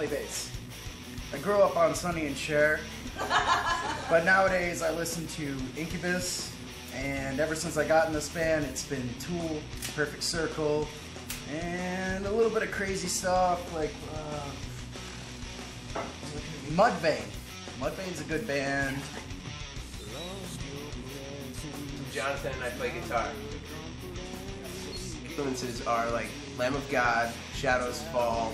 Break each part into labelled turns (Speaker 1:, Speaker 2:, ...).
Speaker 1: play bass. I grew up on Sonny and Cher, but nowadays I listen to Incubus, and ever since I got in this band, it's been Tool, Perfect Circle, and a little bit of crazy stuff like Mudvayne. Mudvayne's a good band.
Speaker 2: Jonathan and I play guitar. Influences are like Lamb of God, Shadows Fall,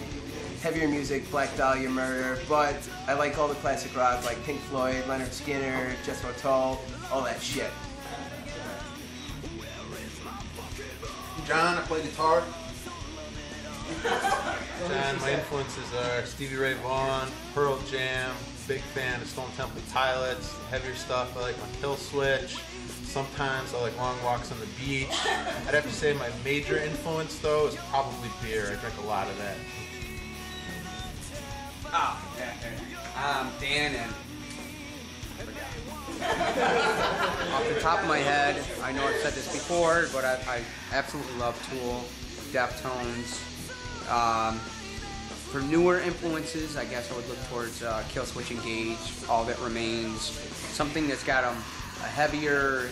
Speaker 2: heavier music, Black Dahlia Murder, but I like all the classic rock like Pink Floyd, Leonard Skinner, Jethro Tull, all that shit.
Speaker 3: John, I play guitar.
Speaker 4: And my influences are Stevie Ray Vaughan, Pearl Jam, big fan of Stone Temple Pilots, heavier stuff, I like my Kill Switch. Sometimes I like long walks on the beach. I'd have to say my major influence though is probably beer. I drink a lot of that.
Speaker 5: Oh, yeah. Dan and off the top of my head, I know I've said this before, but I absolutely love Tool, Deftones. For newer influences, I guess I would look towards Kill Switch Engage, All That Remains, something that's got a heavier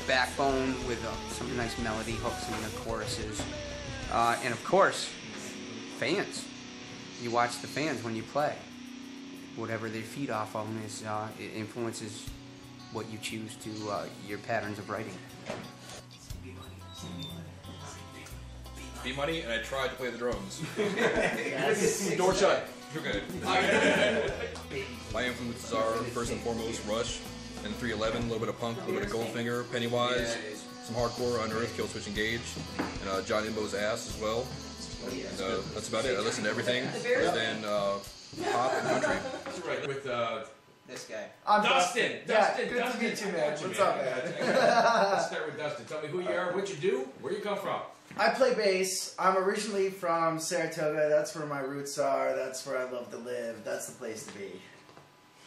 Speaker 5: backbone with some nice melody hooks in the choruses. And of course, fans. You watch the fans when you play. Whatever they feed off of them is, it influences what you choose to, your patterns of writing.
Speaker 6: B-Money, and I tried to play the drums.
Speaker 3: Door shut.
Speaker 6: You're good. My influences are, first and foremost, Rush, and 311, a little bit of punk, a little bit of Goldfinger, Pennywise, some hardcore, Unearth, Kill Switch Engage, and John Imbo's Ass as well. And that's about it. I listen to everything other than pop and country.
Speaker 7: Right, with
Speaker 2: This guy.
Speaker 1: I'm
Speaker 7: Dustin.
Speaker 1: Dustin.
Speaker 7: Good
Speaker 1: Dustin.
Speaker 7: to meet you, man.
Speaker 1: What's up, man?
Speaker 7: Let's start with Dustin. Tell me who you are, what you do, where you come from.
Speaker 1: I play bass. I'm originally from Saratoga. That's where my roots are. That's where I love to live. That's the place to be.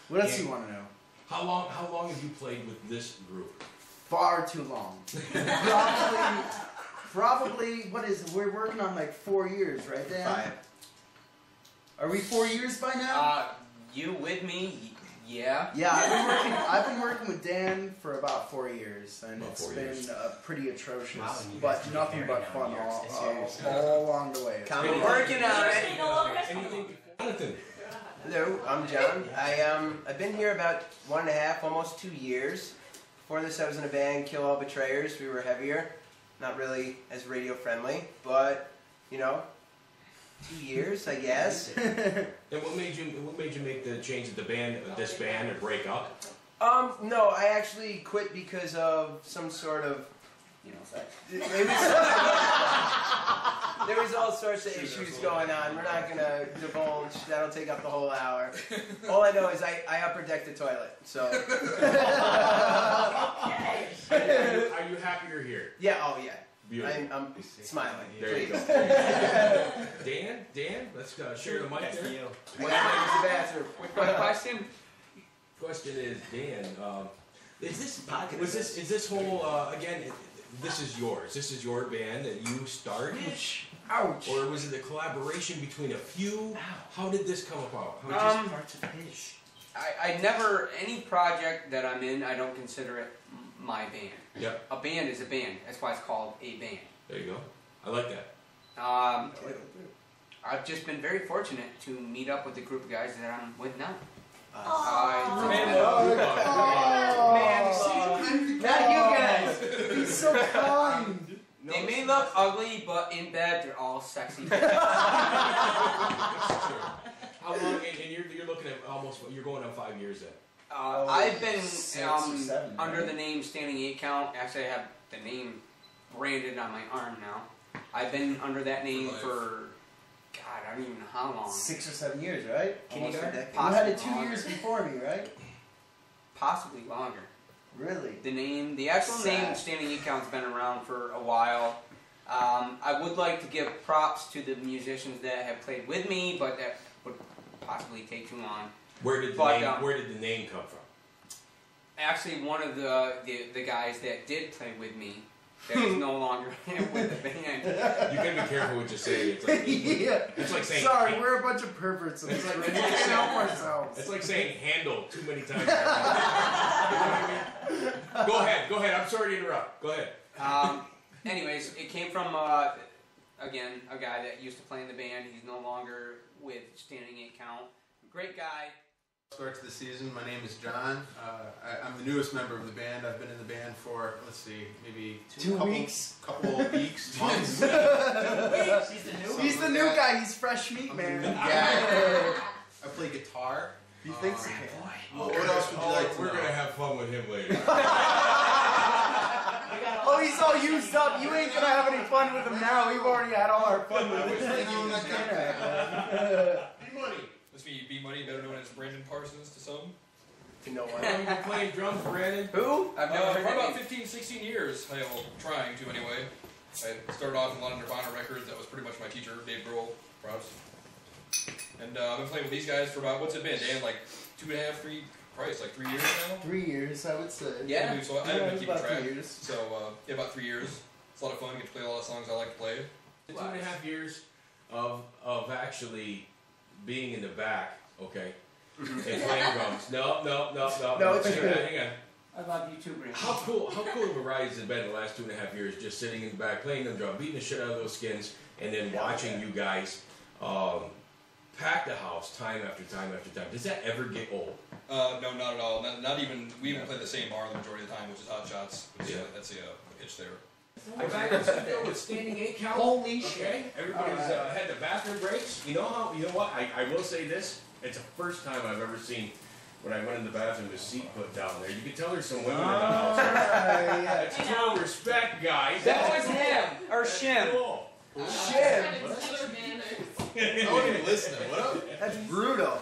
Speaker 1: What else do you want to know?
Speaker 7: How long have you played with this group?
Speaker 1: Far too long. Probably, what is it? We're working on like 4 years, right, Dan?
Speaker 2: 5.
Speaker 1: Are we 4 years by now?
Speaker 5: You with me? Yeah.
Speaker 1: Yeah, I've been working with Dan for about 4 years, and it's been pretty atrocious, but nothing but fun all along the way.
Speaker 2: We're working on it.
Speaker 7: Anything? Jonathan.
Speaker 2: Hello, I'm John. I've been here about 1.5, almost 2 years. Before this, I was in a band, Kill All Betrayers. We were heavier, not really as radio friendly, but you know, 2 years, I guess.
Speaker 7: And what made you make the change of the band, this band, or break up?
Speaker 2: No, I actually quit because of some sort of, there was all sorts of issues going on. We're not gonna divulge. That'll take up the whole hour. All I know is I upper deck the toilet. So.
Speaker 7: Are you happy you're here?
Speaker 2: Yeah. Oh yeah.
Speaker 7: Beautiful.
Speaker 2: I'm smiling.
Speaker 7: There you go. Dan, let's share the mic there.
Speaker 2: What is the bathroom?
Speaker 5: Quick question.
Speaker 7: Question is, Dan, is this whole again? This is yours. This is your band that you started.
Speaker 1: Ouch.
Speaker 7: Or was it a collaboration between a few? How did this come about?
Speaker 1: Parts of his.
Speaker 5: I never, any project that I'm in, I don't consider it my band.
Speaker 7: Yep.
Speaker 5: A band is a band. That's why it's called a band.
Speaker 7: There you go. I like that.
Speaker 5: I've just been very fortunate to meet up with the group of guys that I'm with now.
Speaker 1: Not you guys. He's so kind.
Speaker 5: They may look ugly, but in bed they're all sexy.
Speaker 7: How long? And you're looking at almost. You're going on 5 years then.
Speaker 5: I've been
Speaker 1: 6 or 7,
Speaker 5: under
Speaker 1: right?
Speaker 5: the name Standing 8 Count. Actually, I have the name branded on my arm now. I've been under that name for, God, I don't even know how long.
Speaker 1: 6 or 7 years, right?
Speaker 2: Almost a decade.
Speaker 1: You had it 2 years before me, right?
Speaker 5: Possibly longer.
Speaker 1: Really?
Speaker 5: The actual name Standing 8 Count's been around for a while. I would like to give props to the musicians that have played with me, but that would possibly take too long.
Speaker 7: Where did the name come from?
Speaker 5: Actually, one of the guys that did play with me that is no longer with the band.
Speaker 7: You can be careful what you say. It's like,
Speaker 1: Yeah.
Speaker 7: it's like saying.
Speaker 1: Sorry, we're a bunch of perverts. And
Speaker 7: It's like-
Speaker 1: we can't help ourselves.
Speaker 7: It's like saying handle too many times. You know what I mean? Go ahead. I'm sorry to interrupt. Go ahead.
Speaker 5: Anyways, it came from, again, a guy that used to play in the band. He's no longer with Standing 8 Count. Great guy.
Speaker 4: Starts the season. My name is John. I'm the newest member of the band. I've been in the band for, let's see, maybe
Speaker 1: Two weeks?
Speaker 4: couple of weeks, months.
Speaker 1: He's the new guy. He's fresh meat, man.
Speaker 4: Yeah. I play guitar.
Speaker 1: He thinks he
Speaker 4: What else would you like to
Speaker 7: We're
Speaker 4: know?
Speaker 7: gonna have fun with him later.
Speaker 1: Oh, he's all used up. You ain't gonna have any fun with him now. We've already had all our fun with him.
Speaker 7: Money.
Speaker 6: This be B-Money, better known as Brandon Parsons to some.
Speaker 2: To no one.
Speaker 7: You've been playing drums, Brandon?
Speaker 5: Who? I've never
Speaker 6: For
Speaker 5: heard
Speaker 6: about
Speaker 5: that name.
Speaker 6: 15, 16 years. Well, trying to anyway. I started off in a lot of Nirvana records. That was pretty much my teacher, Dave Grohl. Props. And I've been playing with these guys for about, what's it been, Dan? Like 2.5, 3, probably it's like 3 years now?
Speaker 1: 3 years, I would say.
Speaker 5: Yeah.
Speaker 6: So I haven't been keeping
Speaker 1: about
Speaker 6: track.
Speaker 1: 3 years.
Speaker 6: So, yeah, about 3 years. It's a lot of fun. Get to play a lot of songs I like to play.
Speaker 7: 2.5 years of actually being in the back, okay, and playing drums. No,
Speaker 1: it's
Speaker 7: hang
Speaker 1: good.
Speaker 7: on, hang on.
Speaker 5: I love you too, Brandon.
Speaker 7: How cool of a ride has it been the last 2.5 years, just sitting in the back, playing them drum, beating the shit out of those skins, and then watching you guys pack the house time after time after time. Does that ever get old?
Speaker 6: No, not at all. Not even, we even play the same bar the majority of the time, which is Hot Shots. Which,
Speaker 7: Yeah.
Speaker 6: That's the itch there.
Speaker 7: I'm back in the studio with Standing 8 Count.
Speaker 1: Holy shit.
Speaker 7: Okay, everybody's had the bathroom breaks. You know what? I will say this. It's the first time I've ever seen, when I went in the bathroom, the seat put down there. You can tell there's some women in the house. That's total respect, guys.
Speaker 5: That was him, or Shim.
Speaker 7: Cool.
Speaker 1: Shit.
Speaker 3: I wasn't even listening. What up?
Speaker 1: That's brutal.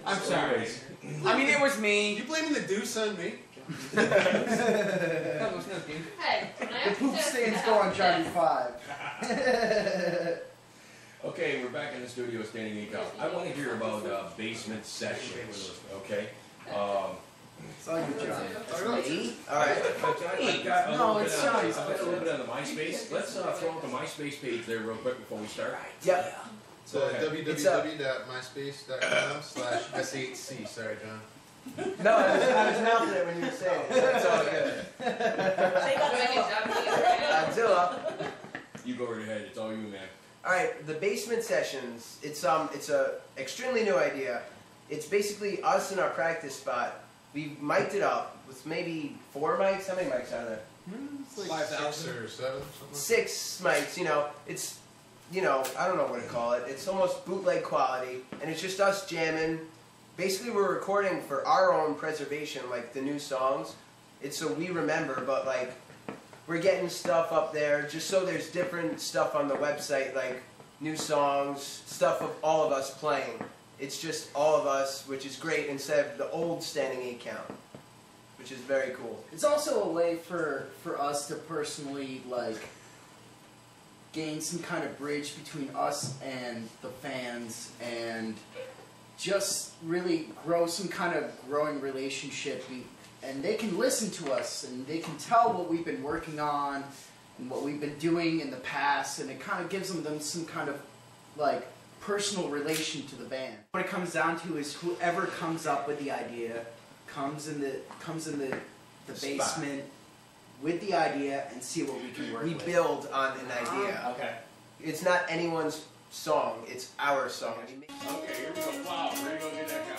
Speaker 7: I'm sorry.
Speaker 5: I mean, it was me.
Speaker 3: You blaming the deuce on me?
Speaker 5: That was no dude.
Speaker 8: Hey,
Speaker 1: The poop stains go on Johnny 5.
Speaker 7: Okay, we're back in the studio Standing 8 Count. I want to hear about basement sessions, okay?
Speaker 1: It's all you, Johnny.
Speaker 2: Alright.
Speaker 7: I've got a
Speaker 1: No,
Speaker 7: little bit
Speaker 1: it's
Speaker 7: on-
Speaker 1: Johnny's
Speaker 7: I've got a little bit on the MySpace. Let's throw out the MySpace page there real quick before we start.
Speaker 2: Yep.
Speaker 3: So www.myspace.com/S8C. Sorry, John.
Speaker 2: No, I was mouthing it when you were saying it. That's all good. Godzilla.
Speaker 7: You go right ahead. It's all you, man.
Speaker 2: Alright, the basement sessions, it's a extremely new idea. It's basically us in our practice spot. We mic'd it up with maybe 4 mics. How many mics are there?
Speaker 1: It's like
Speaker 3: 6 or 7, something.
Speaker 2: 6 mics, it's, I don't know what to call it. It's almost bootleg quality, and it's just us jamming. Basically, we're recording for our own preservation, like the new songs. It's so we remember, but like, we're getting stuff up there just so there's different stuff on the website, like new songs, stuff of all of us playing. It's just all of us, which is great, instead of the old Standing 8 Count, which is very cool.
Speaker 1: It's also a way for us to personally, like, gain some kind of bridge between us and the fans and just really grow some kind of growing relationship. And they can listen to us and they can tell what we've been working on and what we've been doing in the past, and it kind of gives them some kind of, like, personal relation to the band. What it comes down to is whoever comes up with the idea comes in the basement with the idea and see what we can work
Speaker 2: We
Speaker 1: with.
Speaker 2: build on an idea.
Speaker 1: Okay.
Speaker 2: It's not anyone's song, it's our song.
Speaker 7: Okay, here we go. Wow, ready to go get that guy.